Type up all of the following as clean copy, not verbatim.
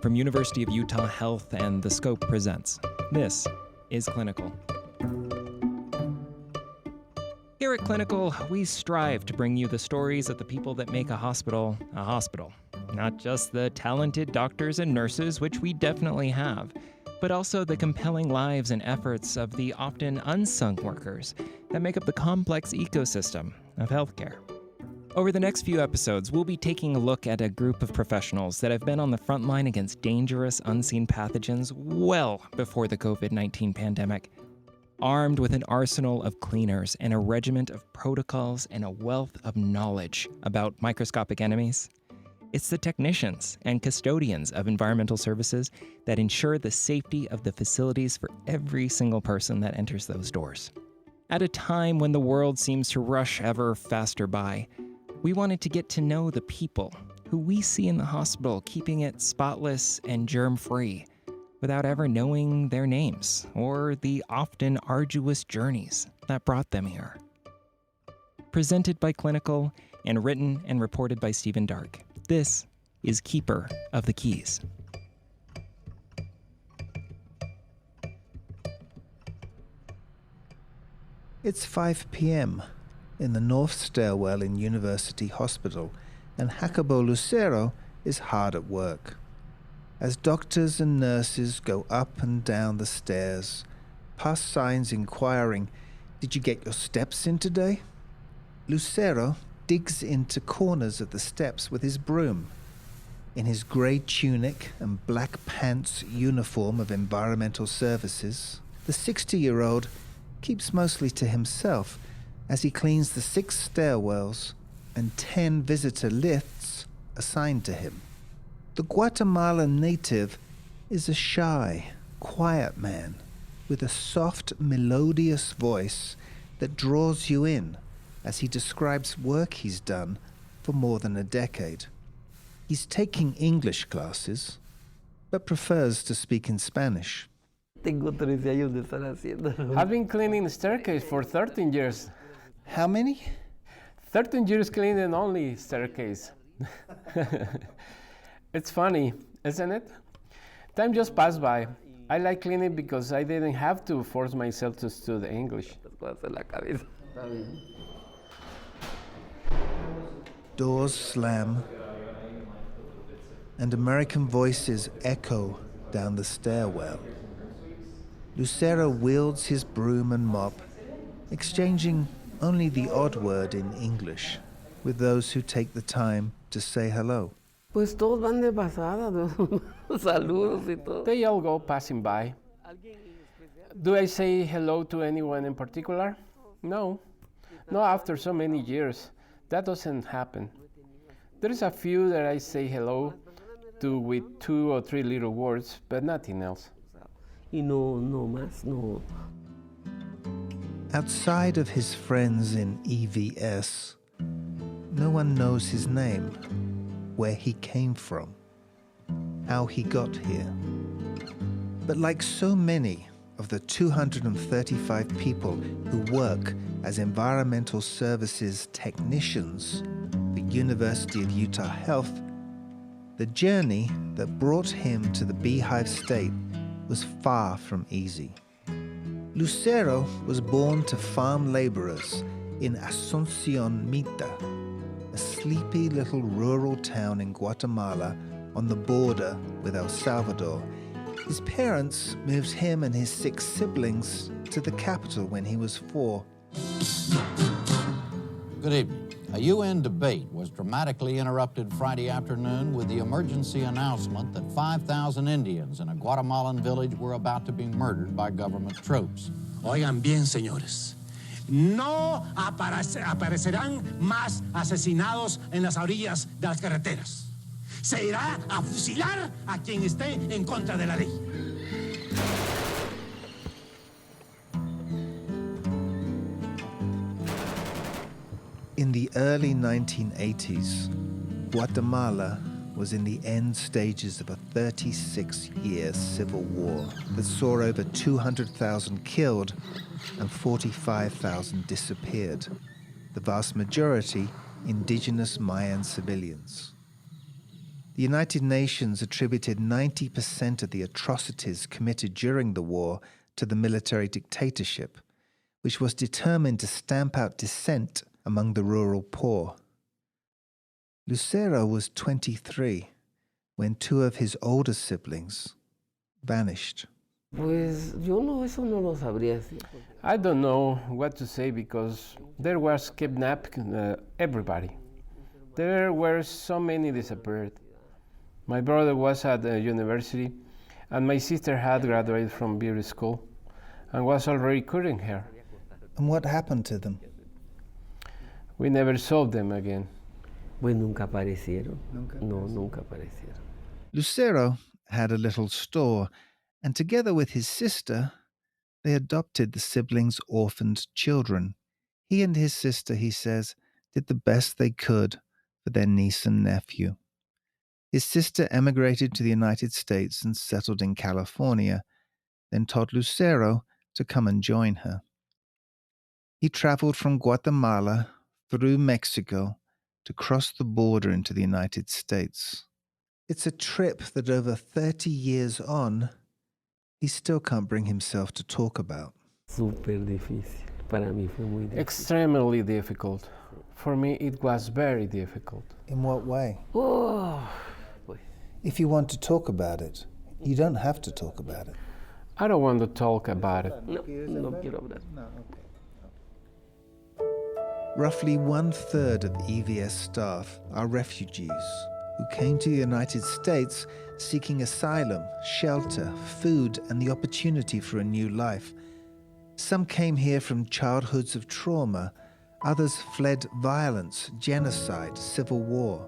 From University of Utah Health and The Scope presents, this is Clinical. Here at Clinical, we strive to bring you the stories of the people that make a hospital. Not just the talented doctors and nurses, which we definitely have, but also the compelling lives and efforts of the often unsung workers that make up the complex ecosystem of healthcare. Over the next few episodes, we'll be taking a look at a group of professionals that have been on the front line against dangerous, unseen pathogens well before the COVID-19 pandemic. Armed with an arsenal of cleaners and a regiment of protocols and a wealth of knowledge about microscopic enemies, it's the technicians and custodians of environmental services that ensure the safety of the facilities for every single person that enters those doors. At a time when the world seems to rush ever faster by, we wanted to get to know the people who we see in the hospital, keeping it spotless and germ-free, without ever knowing their names or the often arduous journeys that brought them here. Presented by Clinical and written and reported by Stephen Dark, this is Keeper of the Keys. It's 5 p.m. in the North Stairwell in University Hospital, and Jacobo Lucero is hard at work. As doctors and nurses go up and down the stairs, past signs inquiring, "Did you get your steps in today?" Lucero digs into corners of the steps with his broom. In his grey tunic and black pants uniform of environmental services, the 60-year-old keeps mostly to himself as he cleans the 6 stairwells and 10 visitor lifts assigned to him. The Guatemalan native is a shy, quiet man with a soft, melodious voice that draws you in as he describes work he's done for more than a decade. He's taking English classes, but prefers to speak in Spanish. Tengo 13 años de estar haciendo. I've been cleaning the staircase for 13 years. How many? 13 years cleaning only staircase. It's funny, isn't it? Time just passed by. I like cleaning because I didn't have to force myself to study English. Doors slam, and American voices echo down the stairwell. Lucero wields his broom and mop, exchanging only the odd word in English with those who take the time to say hello. Pues todos van de pasada, saludos y todo. They all go passing by. Do I say hello to anyone in particular? No. Not after so many years. That doesn't happen. There's a few that I say hello to with 2 or 3 little words, but nothing else. Y no más, no. Outside of his friends in EVS, no one knows his name, where he came from, how he got here. But like so many of the 235 people who work as environmental services technicians for University of Utah Health, the journey that brought him to the Beehive State was far from easy. Lucero was born to farm laborers in Asuncion Mita, a sleepy little rural town in Guatemala on the border with El Salvador. His parents moved him and his 6 siblings to the capital when he was 4. Good evening. A UN debate was dramatically interrupted Friday afternoon with the emergency announcement that 5,000 Indians in a Guatemalan village were about to be murdered by government troops. Oigan bien, señores. No aparecerán más asesinados en las orillas de las carreteras. Se irá a fusilar a quien esté en contra de la ley. In the early 1980s, Guatemala was in the end stages of a 36-year civil war that saw over 200,000 killed and 45,000 disappeared, the vast majority indigenous Mayan civilians. The United Nations attributed 90% of the atrocities committed during the war to the military dictatorship, which was determined to stamp out dissent among the rural poor. Lucero was 23 when two of his older siblings vanished. Pues yo no, eso no lo sabría decir. I don't know what to say because there was kidnapping everybody. There were so many disappeared. My brother was at the university, and my sister had graduated from beauty school and was already curing hair. And what happened to them? We never saw them again. Pues nunca aparecieron. No, nunca aparecieron. Lucero had a little store, and together with his sister, they adopted the siblings' orphaned children. He and his sister, he says, did the best they could for their niece and nephew. His sister emigrated to the United States and settled in California, then told Lucero to come and join her. He traveled from Guatemala through Mexico to cross the border into the United States. It's a trip that over 30 years on, he still can't bring himself to talk about. Súper difícil. Para mí fue muy difícil. Extremely difficult. For me, it was very difficult. In what way? Oh, pues. If you want to talk about it, you don't have to talk about it. I don't want to talk about it. No, no quiero hablar. Roughly 1/3 of EVS staff are refugees who came to the United States seeking asylum, shelter, food, and the opportunity for a new life. Some came here from childhoods of trauma. Others fled violence, genocide, civil war.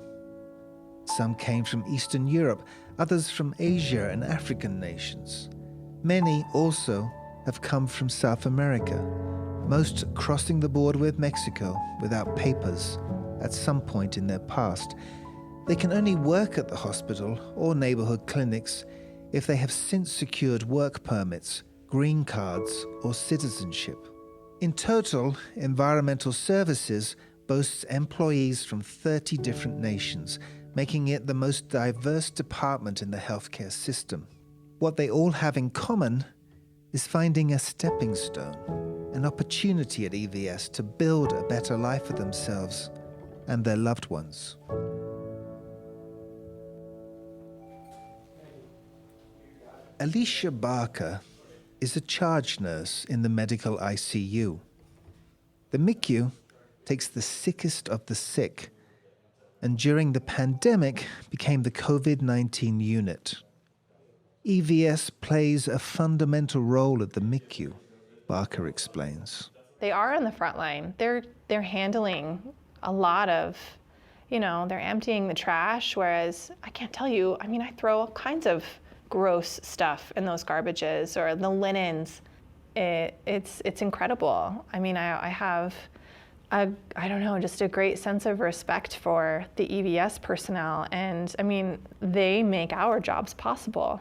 Some came from Eastern Europe, others from Asia and African nations. Many also have come from South America, most crossing the border with Mexico without papers at some point in their past. They can only work at the hospital or neighborhood clinics if they have since secured work permits, green cards, or citizenship. In total, Environmental Services boasts employees from 30 different nations, making it the most diverse department in the healthcare system. What they all have in common is finding a stepping stone, an opportunity at EVS to build a better life for themselves and their loved ones. Alicia Barker is a charge nurse in the medical ICU. The MICU takes the sickest of the sick, and during the pandemic became the COVID-19 unit. EVS plays a fundamental role at the MICU, Barker explains. They are on the front line. They're handling a lot of, they're emptying the trash, whereas I can't tell you, I throw all kinds of gross stuff in those garbages or the linens. It's incredible. I have just a great sense of respect for the EVS personnel, and they make our jobs possible.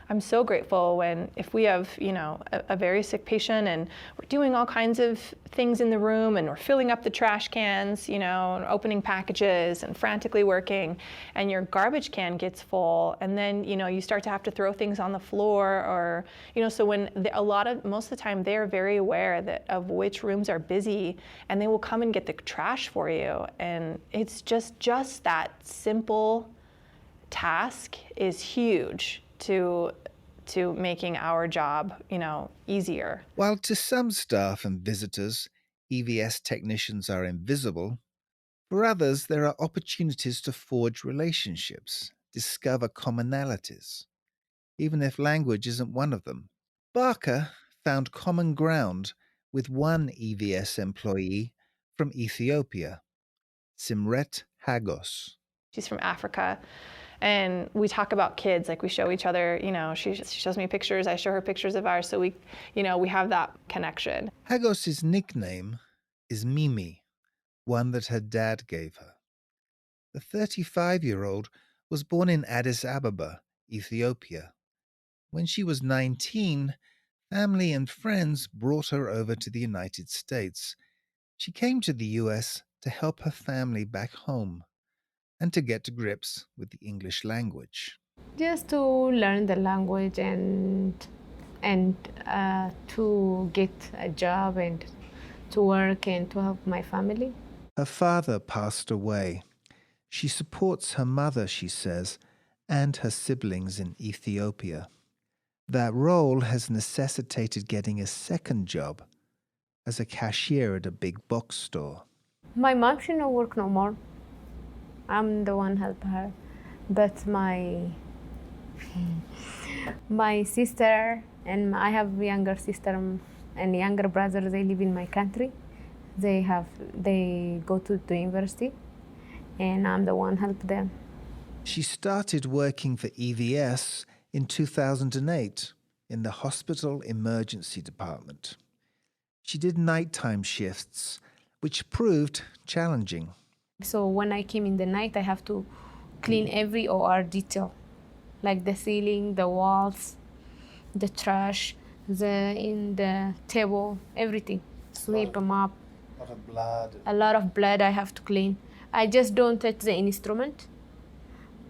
I'm so grateful if we have, a very sick patient and we're doing all kinds of things in the room and we're filling up the trash cans, and opening packages and frantically working, and your garbage can gets full, and then, you start to have to throw things on the floor, or, so when most of the time they're very aware of which rooms are busy, and they will come and get the trash for you. And it's just that simple task is huge to making our job, easier. While to some staff and visitors, EVS technicians are invisible, for others there are opportunities to forge relationships, discover commonalities, even if language isn't one of them. Barker found common ground with one EVS employee from Ethiopia, Simret Hagos. She's from Africa. And we talk about kids, like we show each other, she shows me pictures, I show her pictures of ours, so we have that connection. Hagos's nickname is Mimi, one that her dad gave her. The 35-year-old was born in Addis Ababa, Ethiopia. When she was 19, family and friends brought her over to the United States. She came to the US to help her family back home. and to get to grips with the English language. Just to learn the language and to get a job and to work and to help my family. Her father passed away. She supports her mother, she says, and her siblings in Ethiopia. That role has necessitated getting a second job as a cashier at a big box store. My mom, she no work no more. I'm the one help her. But my sister and I have a younger sister and younger brother, they live in my country. They go to the university and I'm the one help them. She started working for EVS in 2008 in the hospital emergency department. She did nighttime shifts, which proved challenging. So when I came in the night, I have to clean every OR detail, like the ceiling, the walls, the trash, the table, everything. Sweep them up. A lot of blood. A lot of blood I have to clean. I just don't touch the instrument,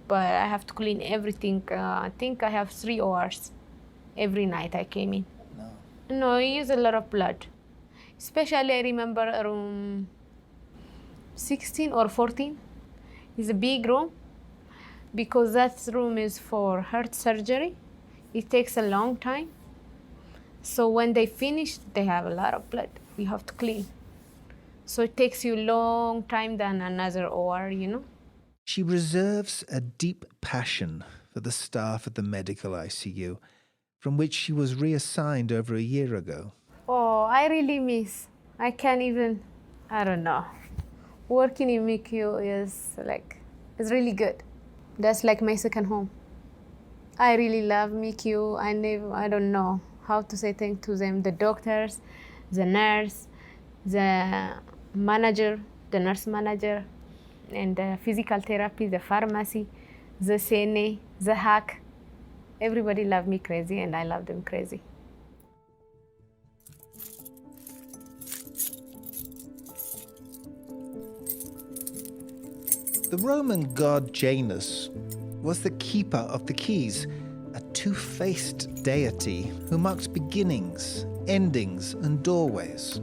but I have to clean everything. I think I have 3 hours every night I came in. No, I use a lot of blood. Especially I remember room 16 or 14 is a big room because that room is for heart surgery. It takes a long time. So when they finish, they have a lot of blood. You have to clean. So it takes you a long time than another OR, you know. She reserves a deep passion for the staff at the medical ICU, from which she was reassigned over a year ago. Oh, I really miss. I can't even, I don't know. Working in MICU is really good. That's like my second home. I really love MICU. I don't know how to say thank to them. The doctors, the nurse, the manager, the nurse manager, and the physical therapy, the pharmacy, the CNA, the hack. Everybody love me crazy and I love them crazy. The Roman god Janus was the keeper of the keys, a two-faced deity who marked beginnings, endings, and doorways.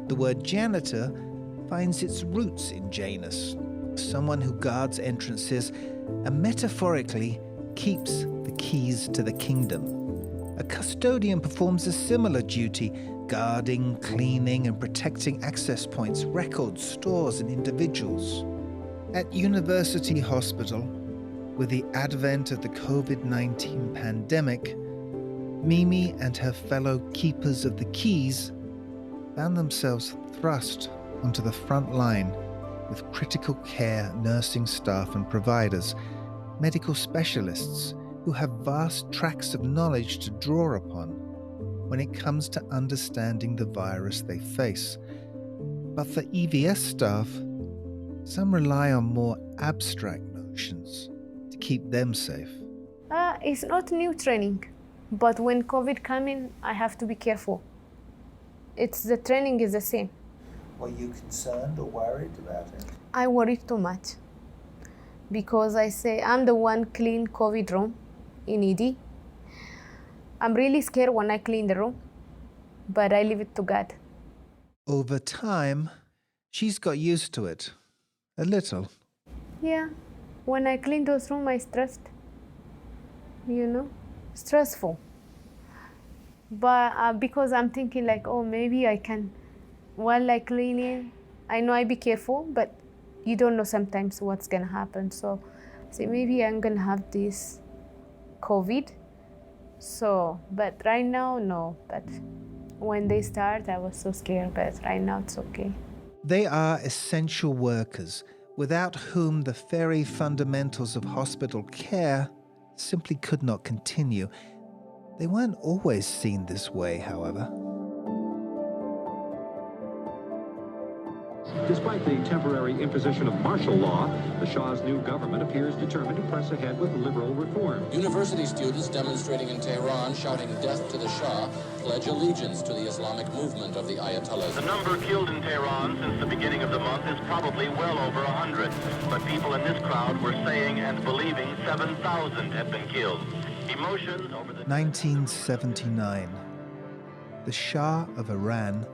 The word janitor finds its roots in Janus, someone who guards entrances and metaphorically keeps the keys to the kingdom. A custodian performs a similar duty, guarding, cleaning, and protecting access points, records, stores, and individuals. At University Hospital, with the advent of the COVID-19 pandemic, Mimi and her fellow keepers of the keys found themselves thrust onto the front line with critical care nursing staff and providers, medical specialists who have vast tracts of knowledge to draw upon when it comes to understanding the virus they face. But for EVS staff, some rely on more abstract notions to keep them safe. It's not new training, but when COVID come in, I have to be careful. The training is the same. Were you concerned or worried about it? I worry too much because I say I'm the one clean COVID room in ED. I'm really scared when I clean the room, but I leave it to God. Over time, she's got used to it. A little. Yeah. When I clean those rooms, I stressed. Stressful. But because I'm thinking maybe I can, while I cleaning, I know I be careful, but you don't know sometimes what's gonna happen. So I say maybe I'm gonna have this COVID. So, but right now, no. But when they start, I was so scared, but right now it's okay. They are essential workers, without whom the very fundamentals of hospital care simply could not continue. They weren't always seen this way, however. Despite the temporary imposition of martial law, the Shah's new government appears determined to press ahead with liberal reform. University students demonstrating in Tehran, shouting death to the Shah, pledge allegiance to the Islamic movement of the Ayatollahs. The number killed in Tehran since the beginning of the month is probably well over 100. But people in this crowd were saying and believing 7,000 had been killed. Emotions over the... 1979. The Shah of Iran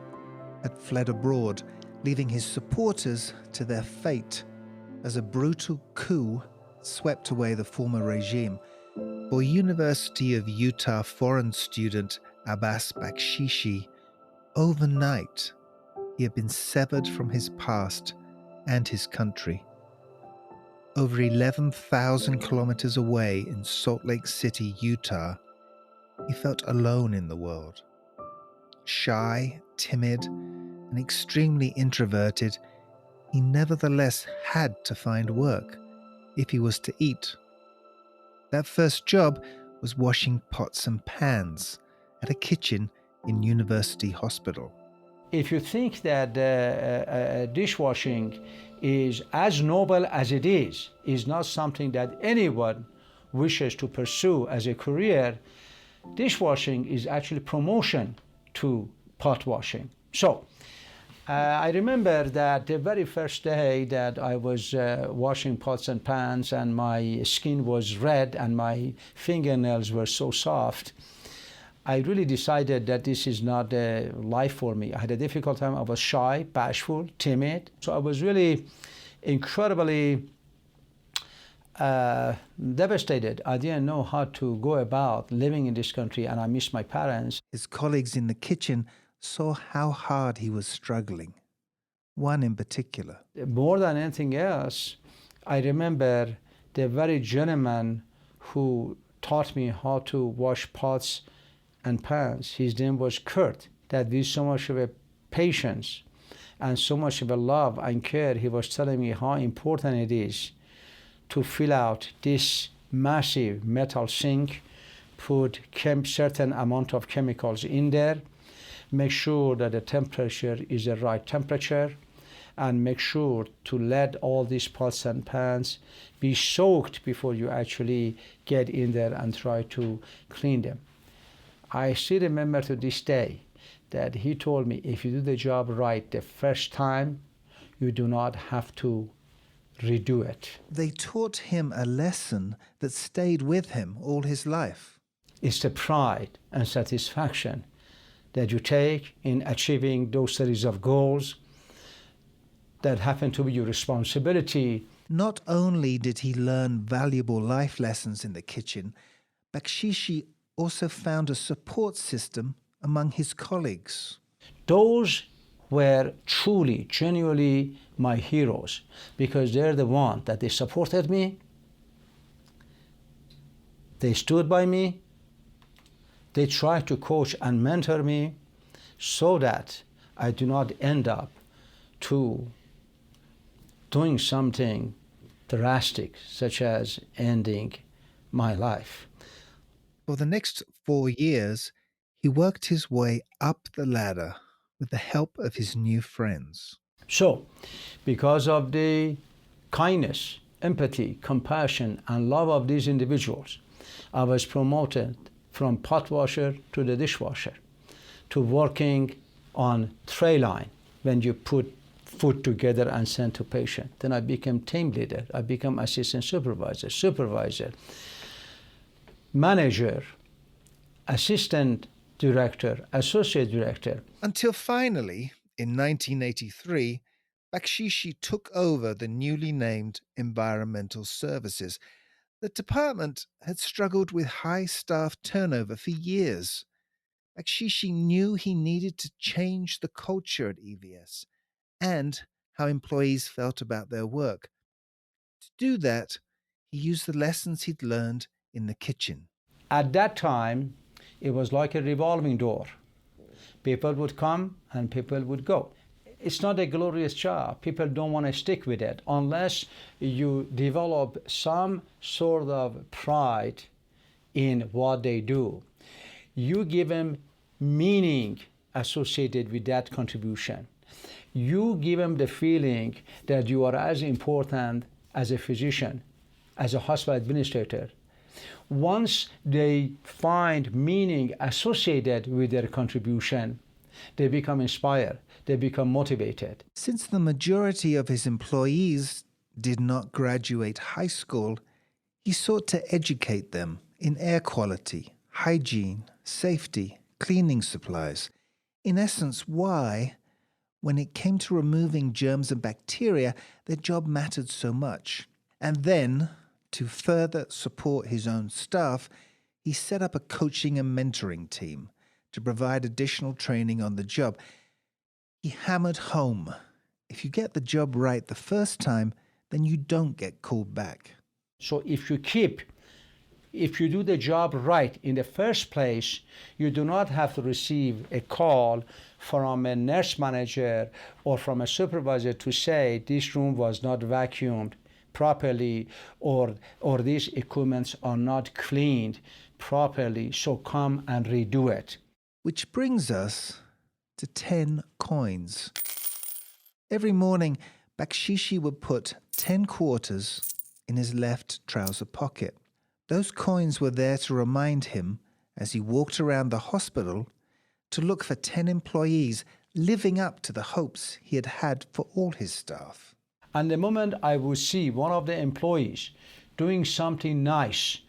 had fled abroad, leaving his supporters to their fate as a brutal coup swept away the former regime. For University of Utah foreign student Abbas Bakshishi, overnight he had been severed from his past and his country. Over 11,000 kilometers away in Salt Lake City, Utah, he felt alone in the world. Shy, timid, and extremely introverted, he nevertheless had to find work if he was to eat. That first job was washing pots and pans at a kitchen in University Hospital. If you think that dishwashing is as noble as it is not something that anyone wishes to pursue as a career, dishwashing is actually promotion to pot washing. So, I remember that the very first day that I was washing pots and pans and my skin was red and my fingernails were so soft, I really decided that this is not a life for me. I had a difficult time. I was shy, bashful, timid. So I was really incredibly devastated. I didn't know how to go about living in this country, and I missed my parents. His colleagues in the kitchen saw how hard he was struggling. One in particular. More than anything else, I remember the very gentleman who taught me how to wash pots and pans. His name was Kurt. That with so much of a patience and so much of a love and care, he was telling me how important it is to fill out this massive metal sink, put certain amount of chemicals in there, make sure that the temperature is the right temperature, and make sure to let all these pots and pans be soaked before you actually get in there and try to clean them. I still remember to this day that he told me, if you do the job right the first time, you do not have to redo it. They taught him a lesson that stayed with him all his life. It's the pride and satisfaction that you take in achieving those series of goals that happen to be your responsibility. Not only did he learn valuable life lessons in the kitchen, Bakshishi also found a support system among his colleagues. Those were truly, genuinely my heroes, because they're the ones that they supported me, they stood by me, they tried to coach and mentor me so that I do not end up to doing something drastic, such as ending my life. For the next 4 years, he worked his way up the ladder with the help of his new friends. So, because of the kindness, empathy, compassion, and love of these individuals, I was promoted from pot washer to the dishwasher, to working on tray line when you put food together and send to patient. Then I became team leader. I became assistant supervisor, manager, assistant director, associate director. Until finally, in 1983, Bakshishi took over the newly named Environmental Services. The department had struggled with high staff turnover for years. Bakshishi knew he needed to change the culture at EVS and how employees felt about their work. To do that, he used the lessons he'd learned in the kitchen. At that time, it was like a revolving door. People would come and people would go. It's not a glorious job. People don't want to stick with it unless you develop some sort of pride in what they do. You give them meaning associated with that contribution. you give them the feeling that you are as important as a physician, as a hospital administrator. Once they find meaning associated with their contribution, they become inspired, they become motivated. Since the majority of his employees did not graduate high school, he sought to educate them in air quality, hygiene, safety, cleaning supplies. In essence, why, when it came to removing germs and bacteria, their job mattered so much. And then, to further support his own staff, he set up a coaching and mentoring team to provide additional training on the job. He hammered home, if you get the job right the first time, then you don't get called back. So if you do the job right in the first place, you do not have to receive a call from a nurse manager or from a supervisor to say this room was not vacuumed properly or these equipments are not cleaned properly, so come and redo it. Which brings us to 10 coins. Every morning, Bakshishi would put 10 quarters in his left trouser pocket. Those coins were there to remind him, as he walked around the hospital, to look for 10 employees living up to the hopes he had had for all his staff. And the moment I would see one of the employees doing something nice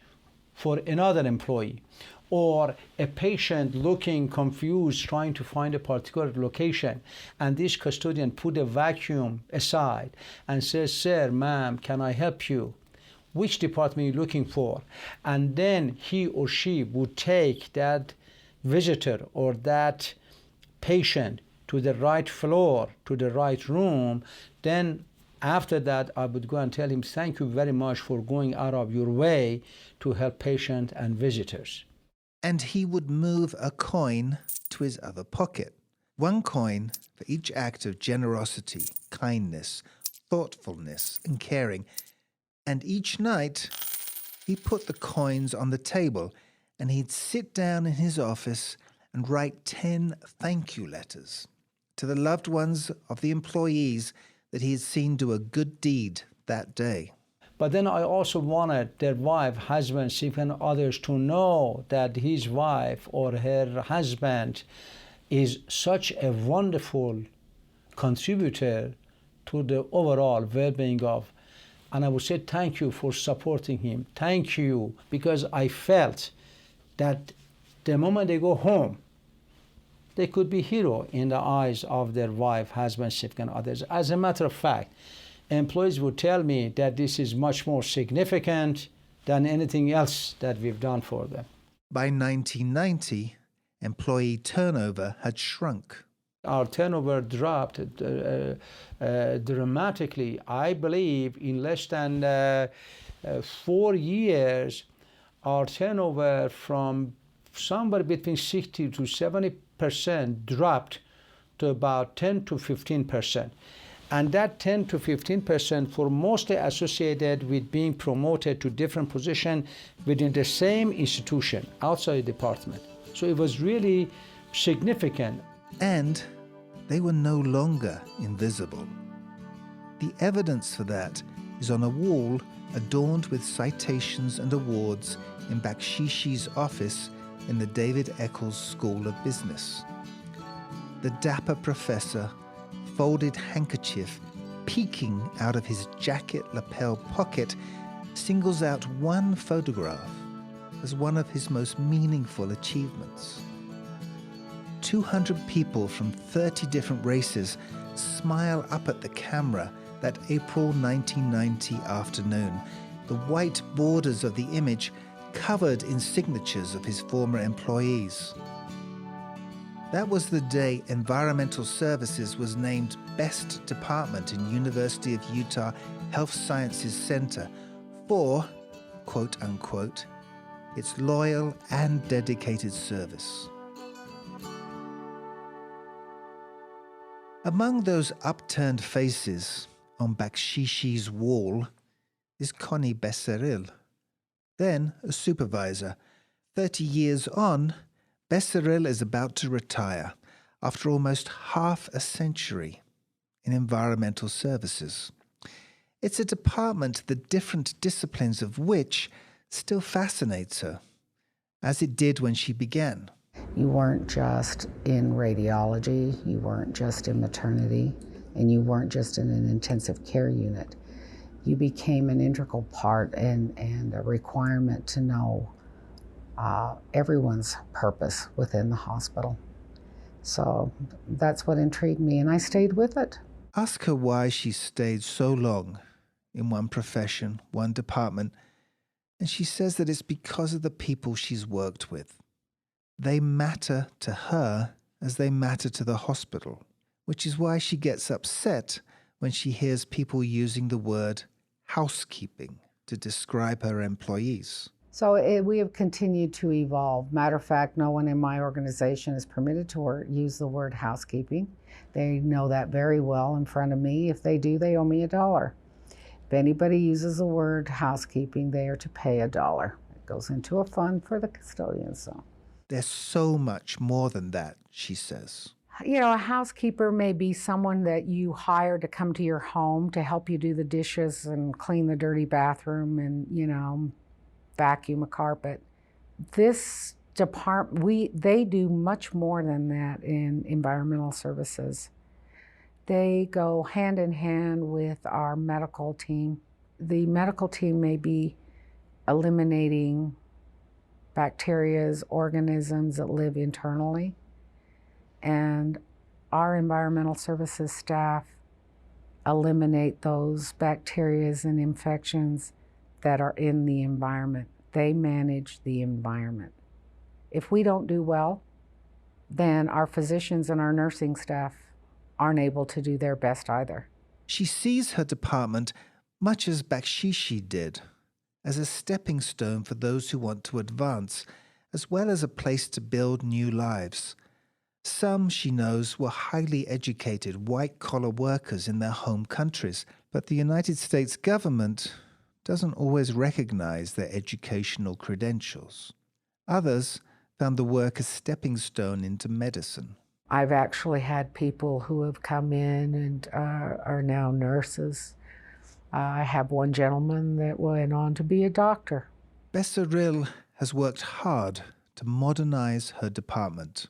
for another employee, or a patient looking confused trying to find a particular location, and this custodian put a vacuum aside and says, "Sir, ma'am, can I help you? Which department are you looking for?" And then he or she would take that visitor or that patient to the right floor, to the right room, then after that, I would go and tell him, "Thank you very much for going out of your way to help patients and visitors." And he would move a coin to his other pocket. One coin for each act of generosity, kindness, thoughtfulness, and caring. And each night, he put the coins on the table, and he'd sit down in his office and write 10 thank you letters to the loved ones of the employees that he had seen do a good deed that day. But then I also wanted their wife, husband, significant others to know that his wife or her husband is such a wonderful contributor to the overall well-being of. And I would say thank you for supporting him. Thank you, because I felt that the moment they go home, they could be hero in the eyes of their wife, husband, significant others. As a matter of fact, employees would tell me that this is much more significant than anything else that we've done for them. By 1990, employee turnover had shrunk. Our turnover dropped dramatically. I believe in less than 4 years, our turnover from somewhere between 60 to 70% dropped to about 10 to 15%. And that 10 to 15% for mostly associated with being promoted to different positions within the same institution, outside the department. So it was really significant. And they were no longer invisible. The evidence for that is on a wall adorned with citations and awards in Bakshishi's office in the David Eccles School of Business. The dapper professor, folded handkerchief peeking out of his jacket lapel pocket, singles out one photograph as one of his most meaningful achievements. 200 people from 30 different races smile up at the camera that April 1990 afternoon, the white borders of the image covered in signatures of his former employees. That was the day Environmental Services was named Best Department in University of Utah Health Sciences Center for, quote unquote, its loyal and dedicated service. Among those upturned faces on Bakshishi's wall is Connie Besseril, then a supervisor. 30 years on, Besseril is about to retire after almost half a century. in environmental services. It's a department the different disciplines of which still fascinates her, as it did when she began. You weren't just in radiology, you weren't just in maternity, and you weren't just in an intensive care unit. You became an integral part and a requirement to know everyone's purpose within the hospital. So that's what intrigued me, and I stayed with it. Ask her why she stayed so long in one profession, one department, and she says that it's because of the people she's worked with. They matter to her as they matter to the hospital, which is why she gets upset when she hears people using the word housekeeping to describe her employees. So we have continued to evolve. Matter of fact, no one in my organization is permitted to use the word housekeeping. They know that very well in front of me. If they do, they owe me $1. If anybody uses the word housekeeping, they are to pay $1. It goes into a fund for the custodians. So there's so much more than that, she says. You know, a housekeeper may be someone that you hire to come to your home to help you do the dishes and clean the dirty bathroom and, you know, vacuum a carpet. This department, they do much more than that in environmental services. They go hand in hand with our medical team. The medical team may be eliminating bacteria, organisms that live internally, and our environmental services staff eliminate those bacteria and infections that are in the environment. They manage the environment. If we don't do well, then our physicians and our nursing staff aren't able to do their best either. She sees her department, much as Bakshishi did, as a stepping stone for those who want to advance, as well as a place to build new lives. Some, she knows, were highly educated white-collar workers in their home countries, but the United States government doesn't always recognize their educational credentials. Others found the work a stepping stone into medicine. I've actually had people who have come in and are now nurses. I have one gentleman that went on to be a doctor. Besseril has worked hard to modernize her department.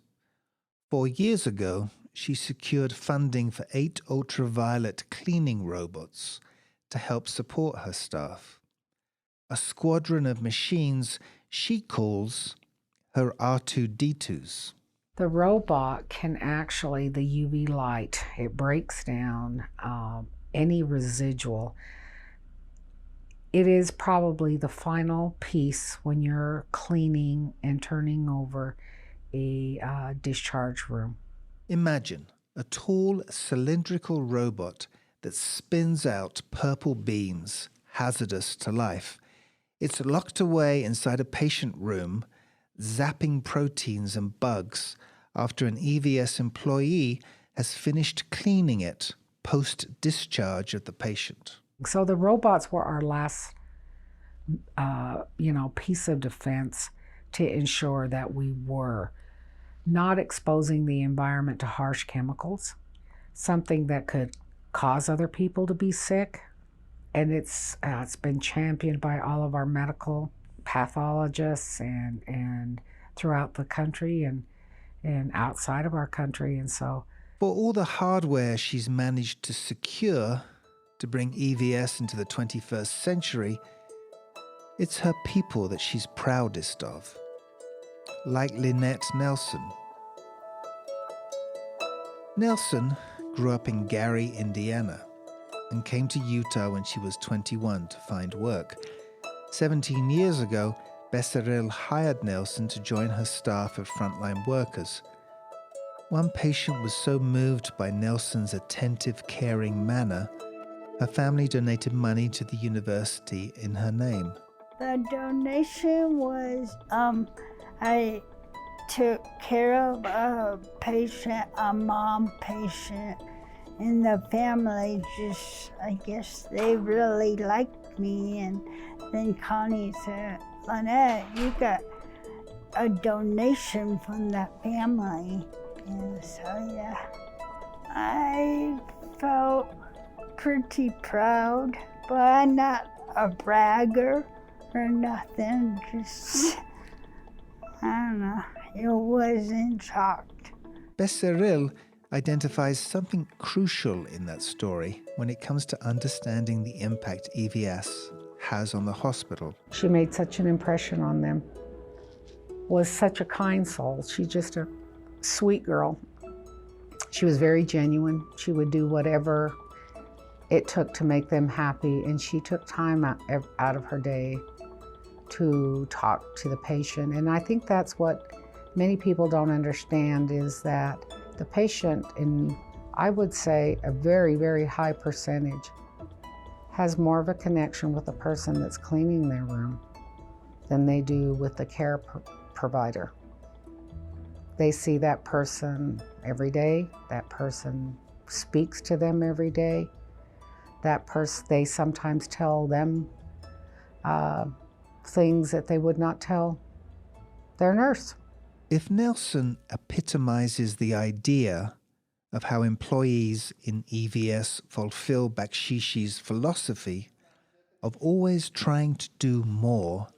4 years ago, she secured funding for 8 ultraviolet cleaning robots to help support her staff. A squadron of machines she calls her R2-D2s. The robot can actually, the UV light, it breaks down any residual. It is probably the final piece when you're cleaning and turning over a discharge room. Imagine a tall cylindrical robot that spins out purple beams, hazardous to life. It's locked away inside a patient room, zapping proteins and bugs after an EVS employee has finished cleaning it post-discharge of the patient. So the robots were our last, piece of defense to ensure that we were not exposing the environment to harsh chemicals, something that could cause other people to be sick. And it's been championed by all of our medical pathologists and throughout the country and outside of our country. And so, for all the hardware she's managed to secure to bring EVS into the 21st century, it's her people that she's proudest of, like Lynette Nelson. Nelson grew up in Gary, Indiana, and came to Utah when she was 21 to find work. 17 years ago, Besseril hired Nelson to join her staff of frontline workers. One patient was so moved by Nelson's attentive, caring manner, her family donated money to the university in her name. The donation was, I took care of a patient, a mom patient, and the family just, I guess they really liked me. And then Connie said, Lynette, you got a donation from that family. And so, yeah, I felt pretty proud, but I'm not a bragger or nothing. Just, I don't know, it wasn't shocked. Becerril identifies something crucial in that story when it comes to understanding the impact EVS has on the hospital. She made such an impression on them. Was such a kind soul. She's just a sweet girl. She was very genuine. She would do whatever it took to make them happy, and she took time out of her day to talk to the patient. And I think that's what many people don't understand, is that the patient, in I would say a very, very high percentage, has more of a connection with the person that's cleaning their room than they do with the care provider. They see that person every day. That person speaks to them every day. They sometimes tell them things that they would not tell their nurse. If Nelson epitomizes the idea of how employees in EVS fulfill Bakshishi's philosophy of always trying to do more,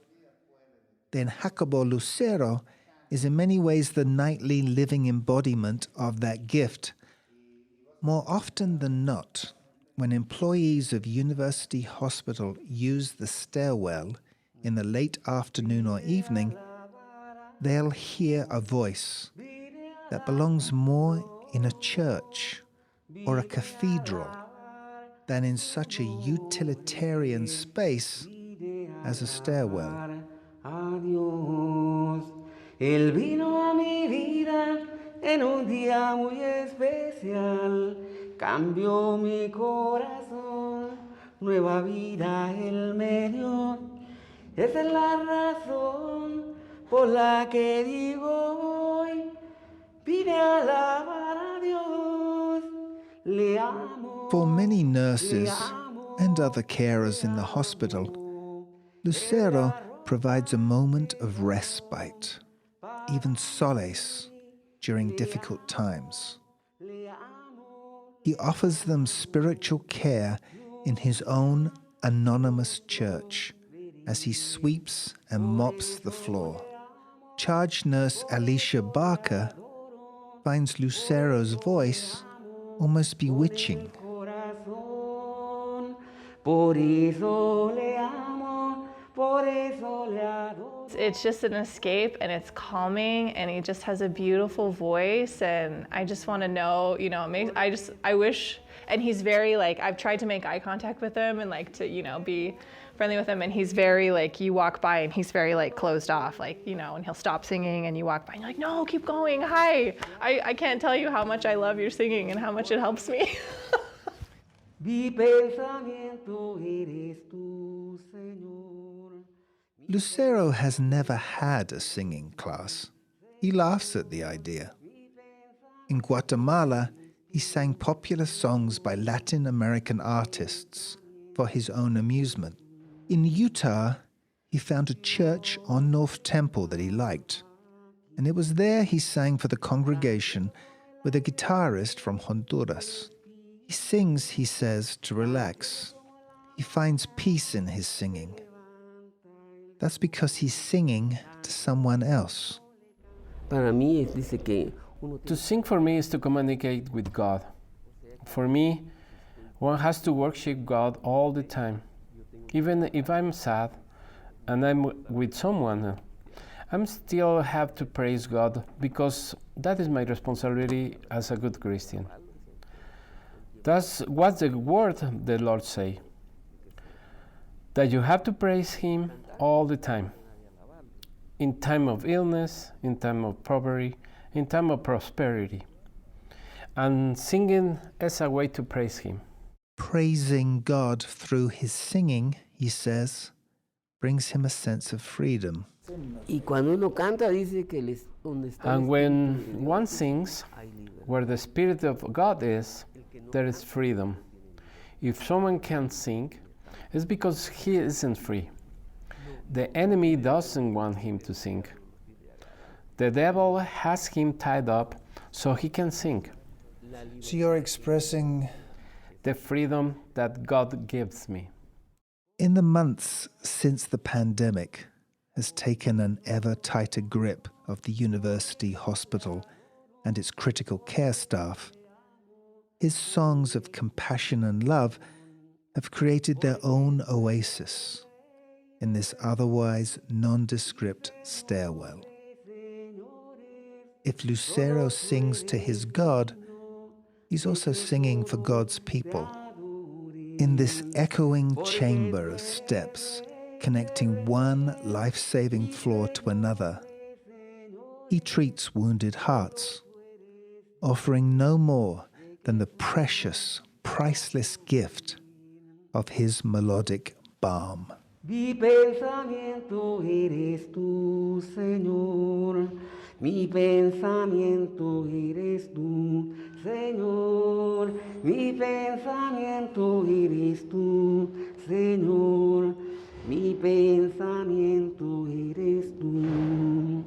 then Jacobo Lucero is in many ways the nightly living embodiment of that gift. More often than not, when employees of University Hospital use the stairwell in the late afternoon or evening, they'll hear a voice that belongs more in a church or a cathedral than in such a utilitarian space as a stairwell. Él vino a mi vida en un día muy especial, cambió mi corazón, nueva vida Él me dio. Esa es la razón por la que digo hoy, vine a alabar a Dios, le amo. For many nurses and other carers in the hospital, Lucero provides a moment of respite, even solace, during difficult times. He offers them spiritual care in his own anonymous church as he sweeps and mops the floor. Charge nurse Alicia Barker finds Lucero's voice almost bewitching. It's just an escape, and it's calming, and he just has a beautiful voice, and I just want to know, I wish, and he's very I've tried to make eye contact with him and to, be friendly with him, and he's very you walk by and he's very closed off, and he'll stop singing and you walk by and you're like, no, keep going, hi. I can't tell you how much I love your singing and how much it helps me. Lucero has never had a singing class. He laughs at the idea. In Guatemala, he sang popular songs by Latin American artists for his own amusement. In Utah, he found a church on North Temple that he liked, and it was there he sang for the congregation with a guitarist from Honduras. He sings, he says, to relax. He finds peace in his singing. That's because he's singing to someone else. To sing for me is to communicate with God. For me, one has to worship God all the time. Even if I'm sad and I'm with someone, I still have to praise God because that is my responsibility as a good Christian. That's what the word the Lord say, that you have to praise Him all the time. In time of illness, in time of poverty, in time of prosperity. And singing is a way to praise Him. Praising God through his singing, he says, brings him a sense of freedom. And when one sings, where the Spirit of God is, there is freedom. If someone can't sing, it's because he isn't free. The enemy doesn't want him to sing. The devil has him tied up so he can sing. So you're expressing the freedom that God gives me. In the months since the pandemic has taken an ever tighter grip of the university hospital and its critical care staff, his songs of compassion and love have created their own oasis in this otherwise nondescript stairwell. If Lucero sings to his God, he's also singing for God's people. In this echoing chamber of steps, connecting one life-saving floor to another, he treats wounded hearts, offering no more than the precious, priceless gift of his melodic balm. Mi pensamiento eres tú, Señor. Mi pensamiento eres tú, Señor. Mi pensamiento eres tú, Señor. Mi pensamiento eres tú.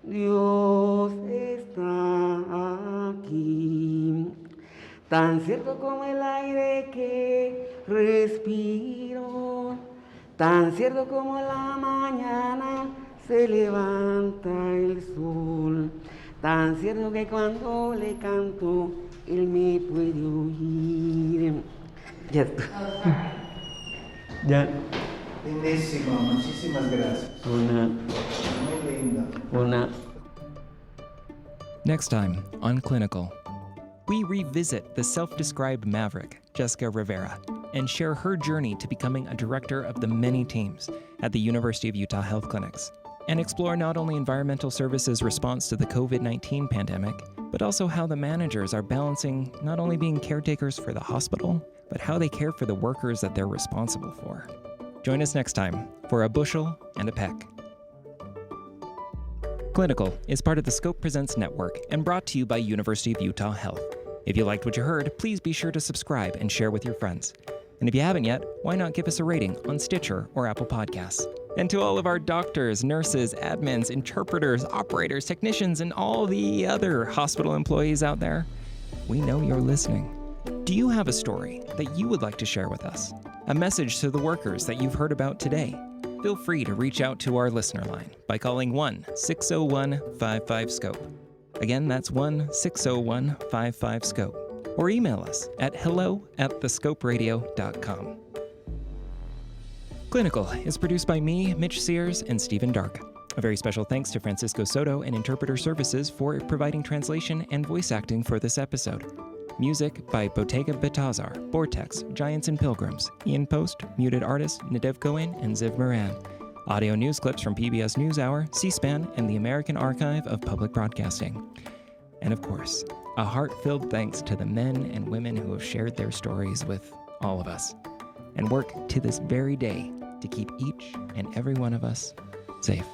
Dios está aquí, tan cierto como el aire que respiro, tan cierto como la mañana se levanta el sol, tan cierto que cuando le canto, él me puede oír. Ya está. Ya. Lindísimo, muchísimas gracias. Muy lindo. Next time on Clinical, we revisit the self-described maverick, Jessica Rivera, and share her journey to becoming a director of the many teams at the University of Utah Health Clinics, and explore not only environmental services' response to the COVID-19 pandemic, but also how the managers are balancing not only being caretakers for the hospital, but how they care for the workers that they're responsible for. Join us next time for A Bushel and a Peck. Clinical is part of the Scope Presents Network and brought to you by University of Utah Health. If you liked what you heard, please be sure to subscribe and share with your friends. And if you haven't yet, why not give us a rating on Stitcher or Apple Podcasts? And to all of our doctors, nurses, admins, interpreters, operators, technicians, and all the other hospital employees out there, we know you're listening. Do you have a story that you would like to share with us? A message to the workers that you've heard about today? Feel free to reach out to our listener line by calling 1-601-55-SCOPE. Again, that's 1-601-55-SCOPE. Or email us at hello@thescoperadio.com. Clinical is produced by me, Mitch Sears, and Stephen Dark. A very special thanks to Francisco Soto and Interpreter Services for providing translation and voice acting for this episode. Music by Bottega Betazar, Vortex, Giants and Pilgrims, Ian Post, Muted Artist, Nadev Cohen, and Ziv Moran. Audio news clips from PBS NewsHour, C-SPAN, and the American Archive of Public Broadcasting. And of course, a heart-filled thanks to the men and women who have shared their stories with all of us and work to this very day to keep each and every one of us safe.